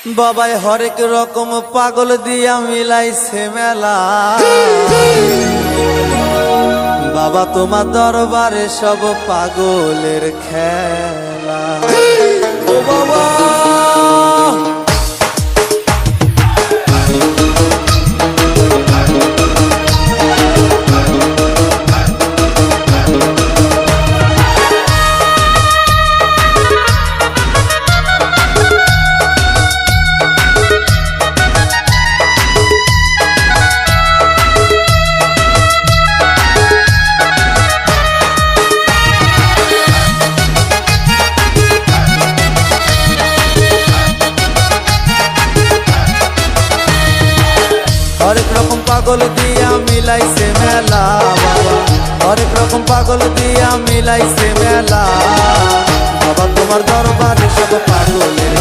বাবাই হরেক রকম পাগল দিয়া মিলাইছে মেলা। বাবা তোমার দরবারে সব পাগলের খেলা। ও বাবা হরেক রকম পাগল দিয়া মিলাইছে মেলা। বাবা হরেক রকম পাগল দিয়া মিলাইছে মেলা। বাবা তোমার দরবারে সব পাগলের